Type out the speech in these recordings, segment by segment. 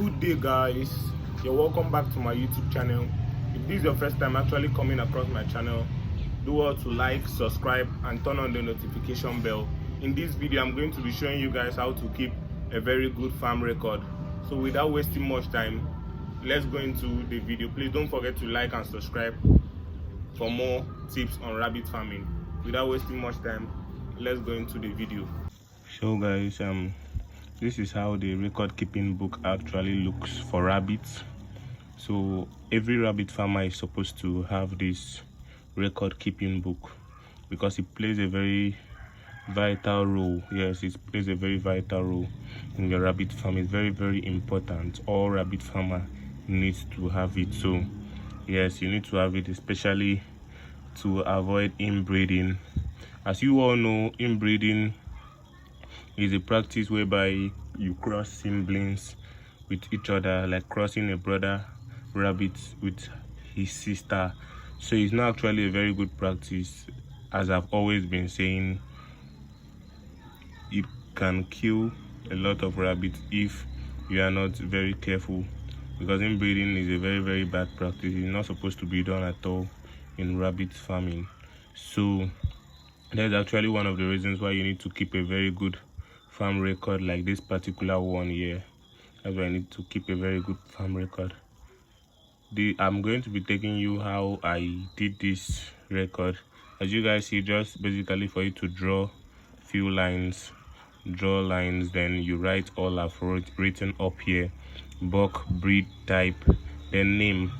Good day, guys. You're welcome back to my YouTube channel. If this is your first time actually coming across my channel, do well to like, subscribe and turn on the notification bell. In this video I'm going to be showing you guys how to keep a very good farm record. So without wasting much time, let's go into the video. Please don't forget to like and subscribe for more tips on rabbit farming. Without wasting much time, let's go into the video. So guys, this is how the record keeping book actually looks for rabbits. So every rabbit farmer is supposed to have this record keeping book because it plays a very vital role. Yes, it plays a very vital role in your rabbit farm. It's very important. All rabbit farmer needs to have it. So yes, you need to have it, especially to avoid inbreeding. As you all know, inbreeding is a practice whereby you cross siblings with each other, like crossing a brother rabbit with his sister. So it's not actually a very good practice. As I've always been saying, it can kill a lot of rabbits if you are not very careful, because inbreeding is a very bad practice. It's not supposed to be done at all in rabbit farming. So that's actually one of the reasons why you need to keep a very good farm record, like this particular one here. That's why I need to keep a very good farm record. I'm going to be taking you how I did this record. As you guys see, just basically for you to draw few lines, then you write all I've written up here: buck, breed, type, then name.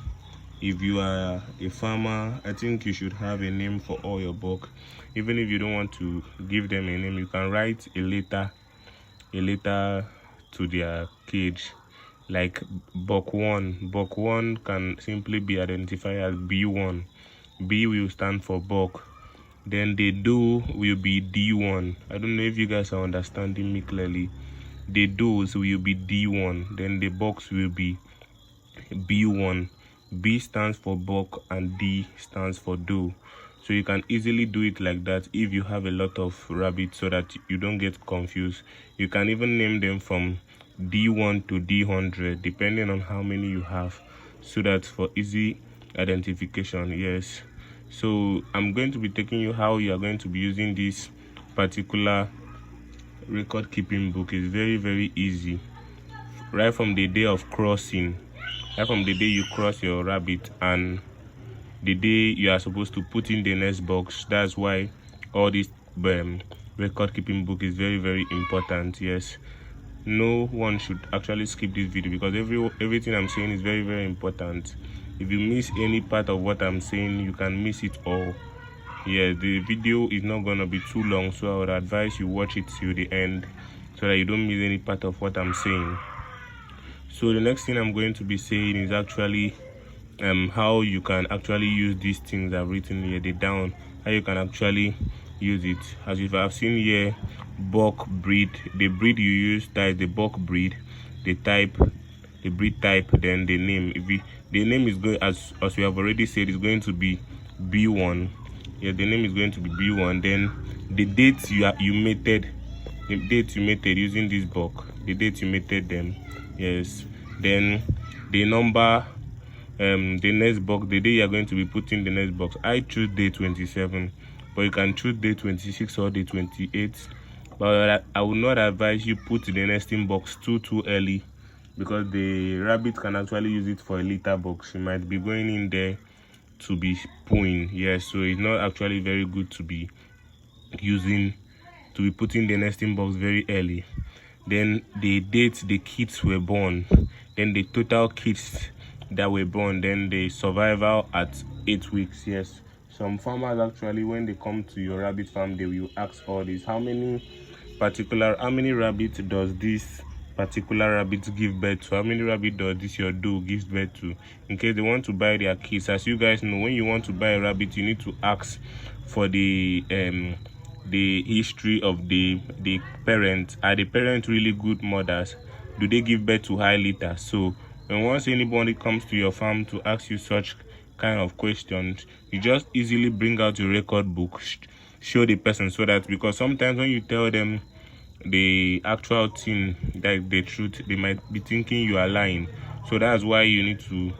If you are a farmer, I think you should have a name for all your buck. Even if you don't want to give them a name, you can write a letter to their cage, like buck one can simply be identified as B1. B will stand for buck, then the doe will be D1. I don't know if you guys are understanding me clearly. The does will be D1, then the bucks will be B1. B stands for buck and D stands for doe. So you can easily do it like that if you have a lot of rabbits, so that you don't get confused. You can even name them from D1 to D100 depending on how many you have, so that for easy identification. Yes, so I'm going to be taking you how you are going to be using this particular record keeping book. Is very easy. Right from the day of crossing, right from the day you cross your rabbit and the day you are supposed to put in the next box. That's why all this record keeping book is very important. Yes, no one should actually skip this video, because everything I'm saying is very important. If you miss any part of what I'm saying, you can miss it all. Yeah, the video is not gonna be too long, so I would advise you watch it till the end so that you don't miss any part of what I'm saying. So the next thing I'm going to be saying is actually how you can actually use these things I've written here, the down, how you can actually use it. As if I've seen here, buck, breed, the breed you use, that is the buck breed, the type, the breed type, then the name. The name is going, as we have already said, is going to be B1. Yeah, the name is going to be B1. Then the date you mated, the date you mated using this buck, the date you mated them. Yes, then the number, the next box, the day you are going to be putting the next box. I choose day 27, but you can choose day 26 or day 28. But I would not advise you put the nesting box too early, because the rabbit can actually use it for a litter box. You might be going in there to be pooing. Yes, so it's not actually very good to be putting the nesting box very early. Then the date the kids were born, then the total kids that were born, then the survival at 8 weeks. Yes, some farmers actually, when they come to your rabbit farm, they will ask all this: how many rabbits does this particular rabbit give birth to? How many rabbit does this your doe give birth to? In case they want to buy their kids. As you guys know, when you want to buy a rabbit, you need to ask for the history of the parents. Are the parents really good mothers? Do they give birth to high litter? So and once anybody comes to your farm to ask you such kind of questions, you just easily bring out your record book, show the person, so that, because sometimes when you tell them the actual thing, that the truth, they might be thinking you are lying. So that's why you need to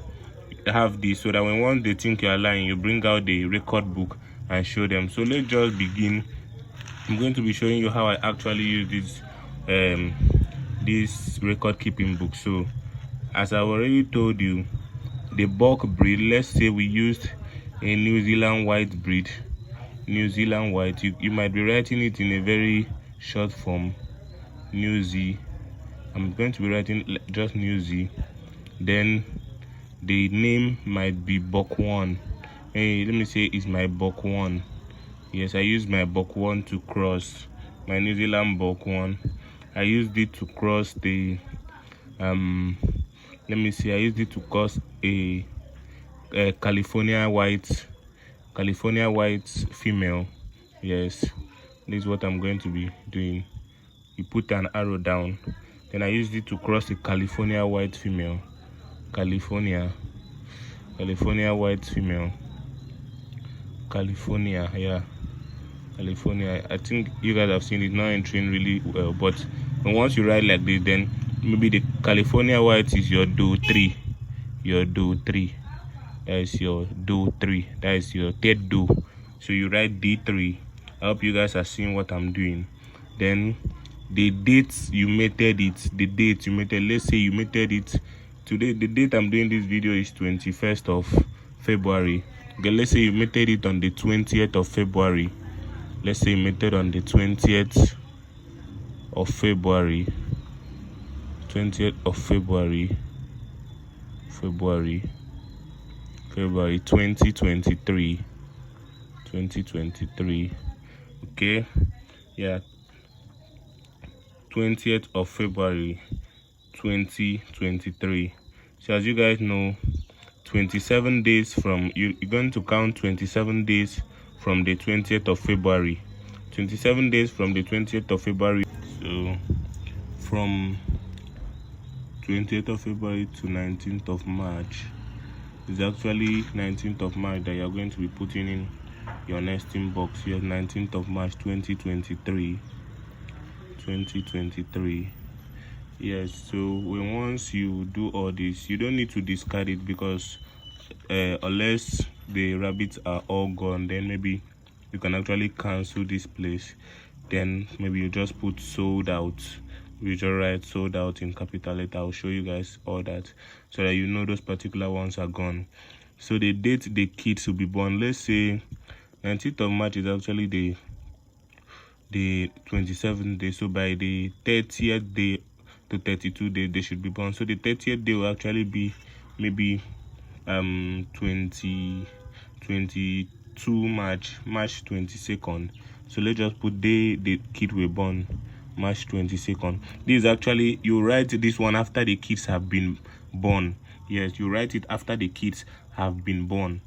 have this, so that when once they think you are lying, you bring out the record book and show them. So let's just begin. I'm going to be showing you how I actually use this record keeping book. So as I've already told you, the buck breed, let's say we used a New Zealand white breed, New Zealand white. You might be writing it in a very short form, New Z. I'm going to be writing just New Z. Then the name might be Buck One. Hey, let me say it's my Buck One. Yes, I used my Buck One to cross my New Zealand Buck One. I used it to cross the let me see, I used it to cross a California white female. Yes, this is what I'm going to be doing. You put an arrow down, then I used it to cross a California white female. California white female. California, yeah, California. I think you guys have seen it, not entering really well, but once you write like this, then maybe the California white is your do 3. Your do 3. That is your do 3. That is your third do. So you write D3. I hope you guys are seeing what I'm doing. Then the dates you mated it, let's say you mated it today. The date I'm doing this video is 21st of February. Okay, let's say you mated it on the 20th of February. Let's say you mated on the 20th of February. 20th of February 2023. Okay, yeah, 20th of February 2023. So as you guys know, 27 days from you're going to count 27 days from the 20th of February. 27 days from the 20th of February. So from 20th of February to 19th of March. It's actually 19th of March that you're going to be putting in your nesting box here. 19th of March 2023. Yes, so once you do all this, you don't need to discard it, because unless the rabbits are all gone, then maybe you can actually cancel this place. Then maybe you just put sold out. You just write sold out in capital letter. I'll show you guys all that so that you know those particular ones are gone. So the date the kids will be born, let's say 19th of March is actually the 27th day. So by the 30th day to 32 day they should be born. So the 30th day will actually be maybe 22 March 22nd. So let's just put the kid were born March 22nd. This is actually, you write this one after the kids have been born. Yes, you write it after the kids have been born.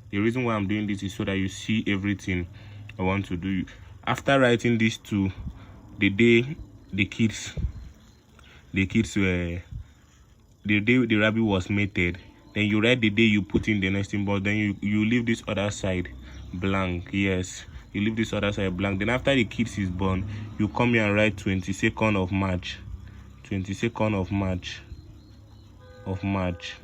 The reason why I'm doing this is so that you see everything I want to do. After writing this to the day the kids were, the day the rabbit was mated, then you write the day you put in the nesting box. Then you leave this other side blank. Yes, you leave this other side blank. Then after the kids is born, you come here and write 22nd of March. 22nd of March.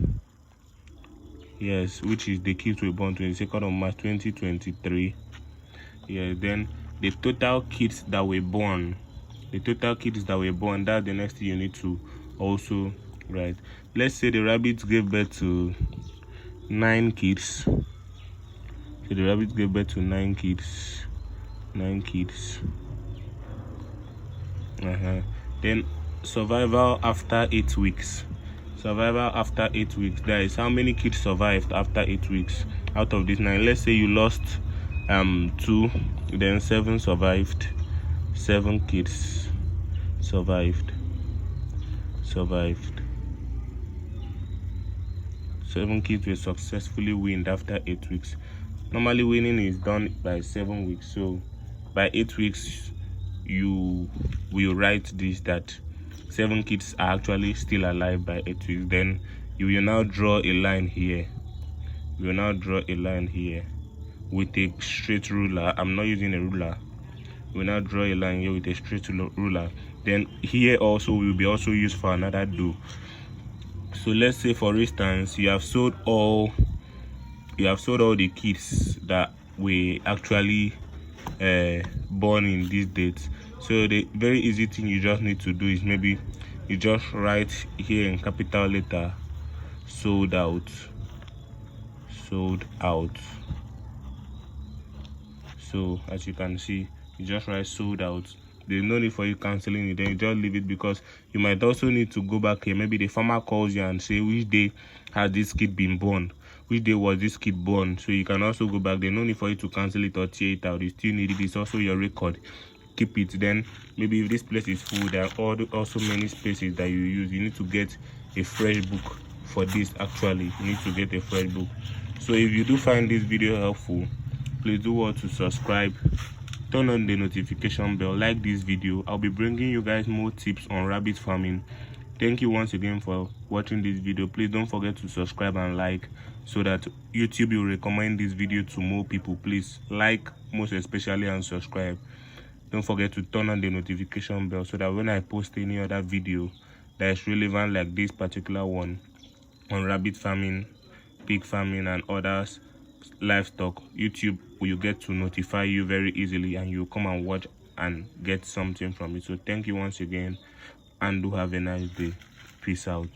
Yes, which is the kids were born 22nd of March 2023. Yeah, then the total kids that were born. That's the next thing you need to also write. Let's say the rabbits gave birth to 9 kids. So the rabbit gave birth to 9 kids. Then survival after 8 weeks. That is how many kids survived after 8 weeks out of this 9. Let's say you lost 2, then 7 survived. 7 kids survived. 7 kids were successfully weaned after 8 weeks. Normally weaning is done by 7 weeks, so by 8 weeks you will write this, that 7 kids are actually still alive by 8 weeks. Then you will now draw a line here. With a straight ruler. I'm not using a ruler. We will now draw a line here with a straight ruler. Then here also will be also used for another doe. So let's say for instance you have sold all the kids that were actually born in this date. So the very easy thing you just need to do is maybe you just write here in capital letter sold out. So as you can see, you just write sold out. There's no need for you canceling it, then you just leave it, because you might also need to go back here. Maybe the farmer calls you and say which day has this kid been born, which day was this kid born. So you can also go back. There's no need for you to cancel it or tear it out. You still need it. It's also your record. Keep it. Then maybe if this place is full, there are also many spaces that you use. You need to get a fresh book for this. Actually, you need to get a fresh book. So if you do find this video helpful, please do want to subscribe, turn on the notification bell, like this video. I'll be bringing you guys more tips on rabbit farming. Thank you once again for watching this video. Please don't forget to subscribe and like, so that YouTube will recommend this video to more people. Please like most especially and subscribe. Don't forget to turn on the notification bell so that when I post any other video that is relevant like this particular one on rabbit farming, pig farming and others livestock, YouTube will get to notify you very easily, and you'll come and watch and get something from it. So thank you once again, and do have a nice day. Peace out.